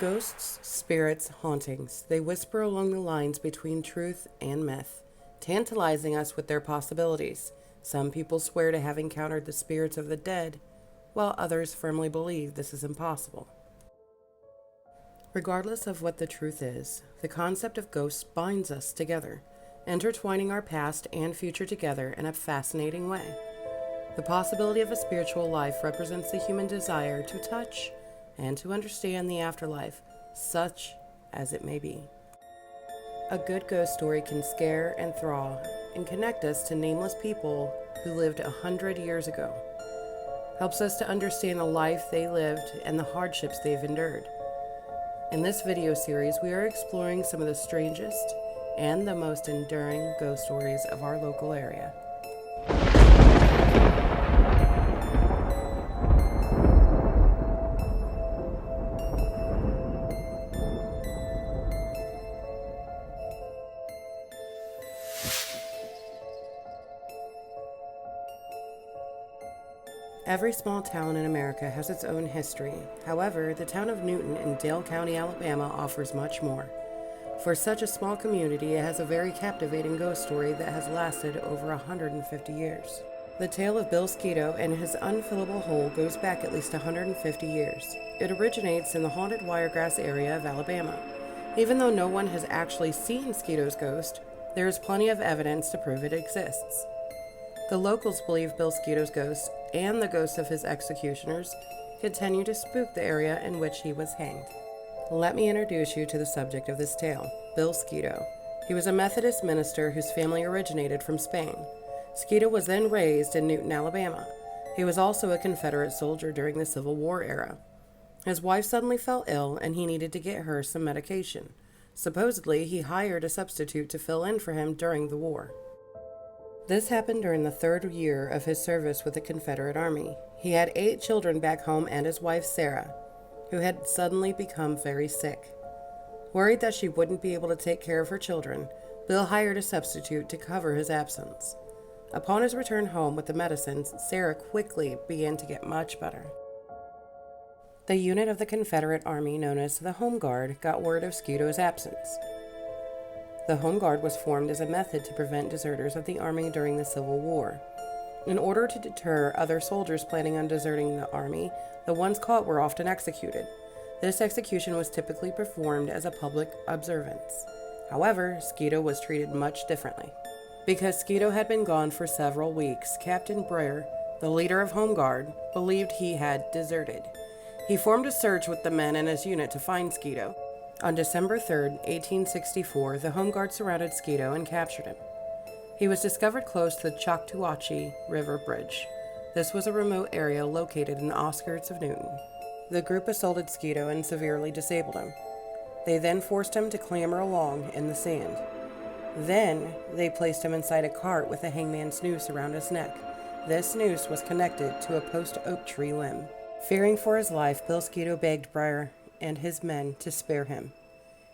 Ghosts, spirits, hauntings, they whisper along the lines between truth and myth, tantalizing us with their possibilities. Some people swear to have encountered the spirits of the dead, while others firmly believe this is impossible. Regardless of what the truth is, the concept of ghosts binds us together, intertwining our past and future together in a fascinating way. The possibility of a spiritual life represents the human desire to touch and to understand the afterlife, such as it may be. A good ghost story can scare, enthrall, and connect us to nameless people who lived 100 years ago. Helps us to understand the life they lived and the hardships they've endured. In this video series, we are exploring some of the strangest and the most enduring ghost stories of our local area. Every small town in America has its own history. However, the town of Newton in Dale County, Alabama offers much more. For such a small community, it has a very captivating ghost story that has lasted over 150 years. The tale of Bill Sketoe and his unfillable hole goes back at least 150 years. It originates in the haunted Wiregrass area of Alabama. Even though no one has actually seen Sketoe's ghost, there is plenty of evidence to prove it exists. The locals believe Bill Sketoe's ghost and the ghosts of his executioners continue to spook the area in which he was hanged. Let me introduce you to the subject of this tale, Bill Sketoe. He was a Methodist minister whose family originated from Spain. Sketoe was then raised in Newton, Alabama. He was also a Confederate soldier during the Civil War era. His wife suddenly fell ill and he needed to get her some medication. Supposedly, he hired a substitute to fill in for him during the war. This happened during the third year of his service with the Confederate Army. He had 8 children back home and his wife, Sarah, who had suddenly become very sick. Worried that she wouldn't be able to take care of her children, Bill hired a substitute to cover his absence. Upon his return home with the medicines, Sarah quickly began to get much better. The unit of the Confederate Army known as the Home Guard got word of Sketoe's absence. The Home Guard was formed as a method to prevent deserters of the Army during the Civil War. In order to deter other soldiers planning on deserting the Army, the ones caught were often executed. This execution was typically performed as a public observance. However, Sketoe was treated much differently. Because Sketoe had been gone for several weeks, Captain Breyer, the leader of Home Guard, believed he had deserted. He formed a search with the men in his unit to find Sketoe. On December 3, 1864, the Home Guard surrounded Sketoe and captured him. He was discovered close to the Choctawhatchee River Bridge. This was a remote area located in the outskirts of Newton. The group assaulted Sketoe and severely disabled him. They then forced him to clamber along in the sand. Then, they placed him inside a cart with a hangman's noose around his neck. This noose was connected to a post oak tree limb. Fearing for his life, Bill Sketoe begged Breyer and his men to spare him.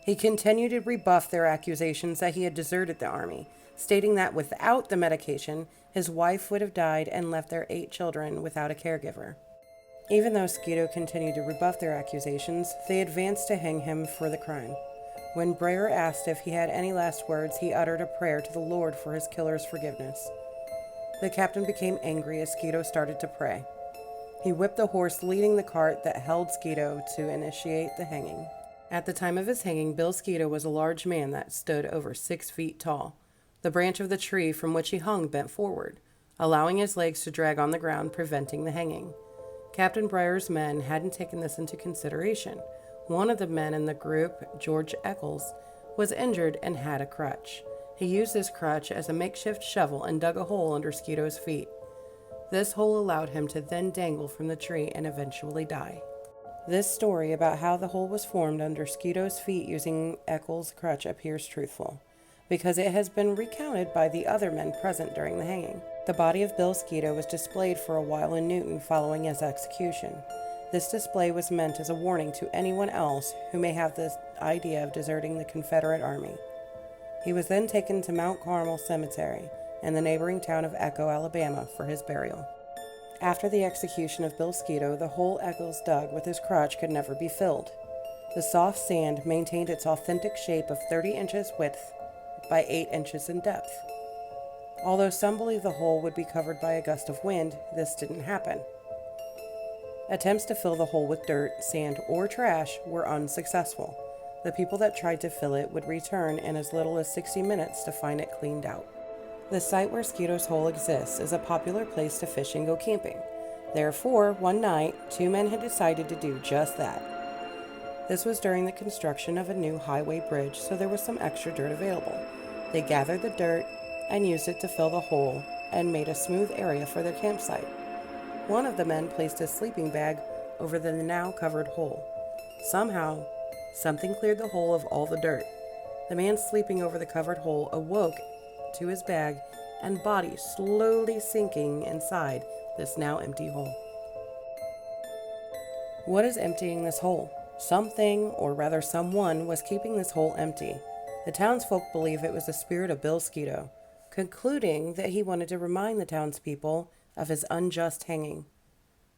He continued to rebuff their accusations that he had deserted the Army, stating that without the medication, his wife would have died and left their 8 children without a caregiver. Even though Sketoe continued to rebuff their accusations, they advanced to hang him for the crime. When Breyer asked if he had any last words, he uttered a prayer to the Lord for his killer's forgiveness. The captain became angry as Sketoe started to pray. He whipped the horse leading the cart that held Sketoe to initiate the hanging. At the time of his hanging, Bill Sketoe was a large man that stood over 6 feet tall. The branch of the tree from which he hung bent forward, allowing his legs to drag on the ground, preventing the hanging. Captain Breyer's men hadn't taken this into consideration. One of the men in the group, George Eccles, was injured and had a crutch. He used this crutch as a makeshift shovel and dug a hole under Sketoe's feet. This hole allowed him to then dangle from the tree and eventually die. This story about how the hole was formed under Sketoe's feet using Eccles' crutch appears truthful, because it has been recounted by the other men present during the hanging. The body of Bill Sketoe was displayed for a while in Newton following his execution. This display was meant as a warning to anyone else who may have the idea of deserting the Confederate Army. He was then taken to Mount Carmel Cemetery in the neighboring town of Echo, Alabama, for his burial. After the execution of Bill Sketoe, the hole Eccles dug with his crutch could never be filled. The soft sand maintained its authentic shape of 30 inches width by 8 inches in depth. Although some believe the hole would be covered by a gust of wind, this didn't happen. Attempts to fill the hole with dirt, sand, or trash were unsuccessful. The people that tried to fill it would return in as little as 60 minutes to find it cleaned out. The site where Sketoe's hole exists is a popular place to fish and go camping. Therefore, one night, two men had decided to do just that. This was during the construction of a new highway bridge, so there was some extra dirt available. They gathered the dirt and used it to fill the hole and made a smooth area for their campsite. One of the men placed his sleeping bag over the now covered hole. Somehow, something cleared the hole of all the dirt. The man sleeping over the covered hole awoke to his bag and body slowly sinking inside this now empty hole. What is emptying this hole? Something, or rather someone, was keeping this hole empty. The townsfolk believe it was the spirit of Bill Sketoe, concluding that he wanted to remind the townspeople of his unjust hanging.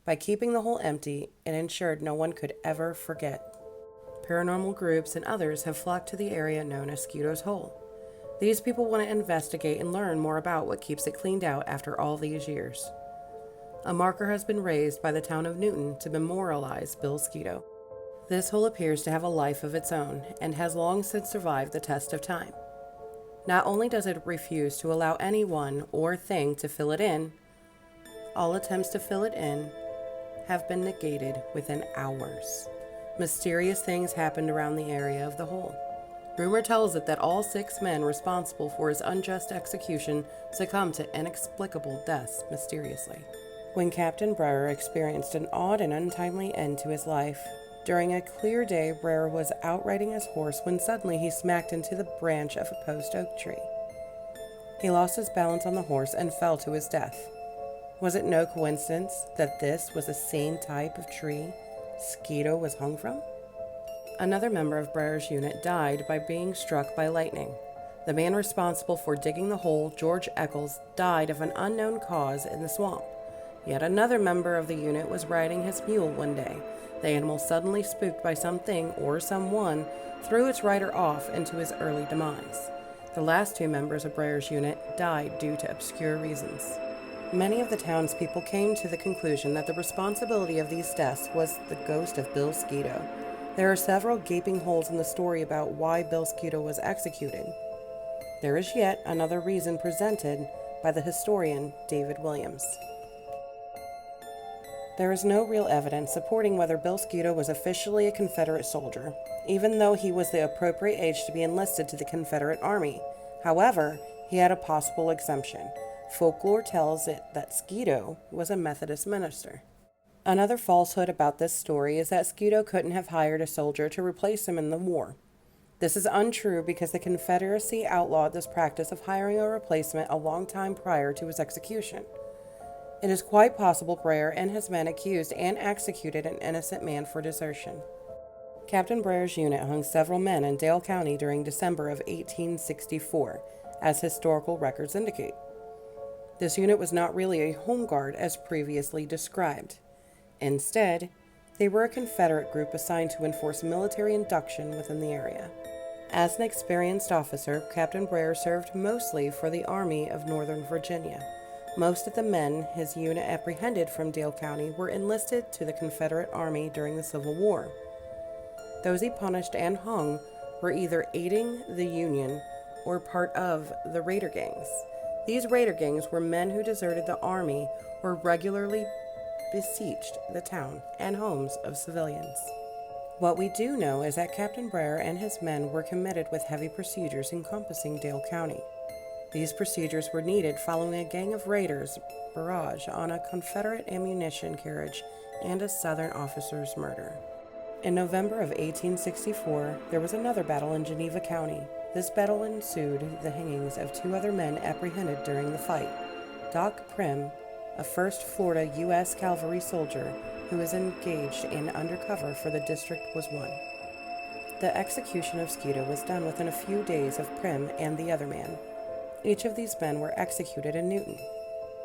By keeping the hole empty, it ensured no one could ever forget. Paranormal groups and others have flocked to the area known as Sketoe's Hole. These people want to investigate and learn more about what keeps it cleaned out after all these years. A marker has been raised by the town of Newton to memorialize Bill Sketoe. This hole appears to have a life of its own and has long since survived the test of time. Not only does it refuse to allow anyone or thing to fill it in, all attempts to fill it in have been negated within hours. Mysterious things happened around the area of the hole. Rumor tells it that all 6 men responsible for his unjust execution succumbed to inexplicable deaths mysteriously. When Captain Brewer experienced an odd and untimely end to his life, during a clear day, Brewer was out riding his horse when suddenly he smacked into the branch of a post oak tree. He lost his balance on the horse and fell to his death. Was it no coincidence that this was the same type of tree Sketoe was hung from? Another member of Brewer's unit died by being struck by lightning. The man responsible for digging the hole, George Eccles, died of an unknown cause in the swamp. Yet another member of the unit was riding his mule one day. The animal, suddenly spooked by something or someone, threw its rider off into his early demise. The last 2 members of Brewer's unit died due to obscure reasons. Many of the townspeople came to the conclusion that the responsibility of these deaths was the ghost of Bill Sketoe. There are several gaping holes in the story about why Bill Sketoe was executed. There is yet another reason presented by the historian David Williams. There is no real evidence supporting whether Bill Sketoe was officially a Confederate soldier, even though he was the appropriate age to be enlisted to the Confederate Army. However, he had a possible exemption. Folklore tells it that Sketoe was a Methodist minister. Another falsehood about this story is that Sketoe couldn't have hired a soldier to replace him in the war. This is untrue because the Confederacy outlawed this practice of hiring a replacement a long time prior to his execution. It is quite possible Brewer and his men accused and executed an innocent man for desertion. Captain Brewer's unit hung several men in Dale County during December of 1864, as historical records indicate. This unit was not really a home guard as previously described. Instead, they were a Confederate group assigned to enforce military induction within the area. As an experienced officer, Captain Brewer served mostly for the Army of Northern Virginia. Most of the men his unit apprehended from Dale County were enlisted to the Confederate Army during the Civil War. Those he punished and hung were either aiding the Union or part of the Raider gangs. These Raider gangs were men who deserted the Army or regularly besieged the town and homes of civilians. What we do know is that Captain Brewer and his men were committed with heavy procedures encompassing Dale County. These procedures were needed following a gang of raiders barrage on a Confederate ammunition carriage and a Southern officer's murder. In November of 1864, there was another battle in Geneva County. This battle ensued the hangings of 2 other men apprehended during the fight. Doc Prim, a 1st Florida U.S. Cavalry soldier who was engaged in undercover for the district, was one. The execution of Sketoe was done within a few days of Prim and the other man. Each of these men were executed in Newton.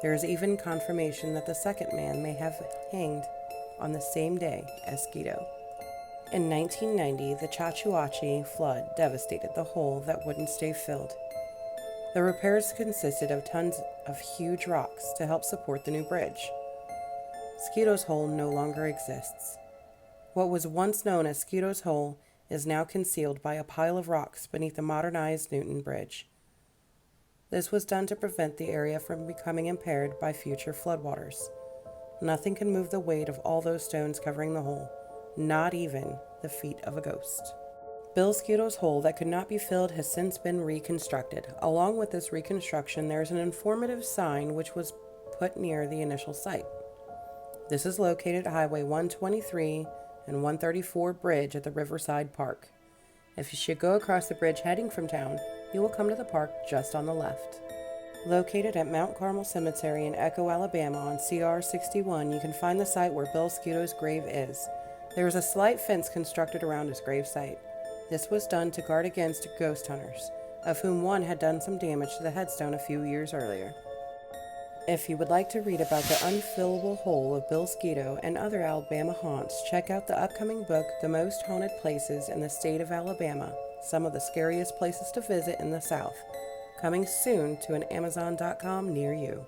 There is even confirmation that the second man may have hanged on the same day as Sketoe. In 1990, the Chachuachi flood devastated the hole that wouldn't stay filled. The repairs consisted of tons of huge rocks to help support the new bridge. Sketoe's Hole no longer exists. What was once known as Sketoe's Hole is now concealed by a pile of rocks beneath the modernized Newton Bridge. This was done to prevent the area from becoming impaired by future floodwaters. Nothing can move the weight of all those stones covering the hole, not even the feet of a ghost. Bill Sketoe's hole that could not be filled has since been reconstructed. Along with this reconstruction, there is an informative sign which was put near the initial site. This is located at Highway 123 and 134 bridge at the Riverside Park. If you should go across the bridge heading from town, you will come to the park just on the left. Located at Mount Carmel Cemetery in Echo, Alabama on CR 61, you can find the site where Bill Sketoe's grave is. There is a slight fence constructed around his grave site. This was done to guard against ghost hunters, of whom one had done some damage to the headstone a few years earlier. If you would like to read about the unfillable hole of Bill Sketoe and other Alabama haunts, check out the upcoming book, The Most Haunted Places in the State of Alabama, Some of the Scariest Places to Visit in the South, coming soon to an Amazon.com near you.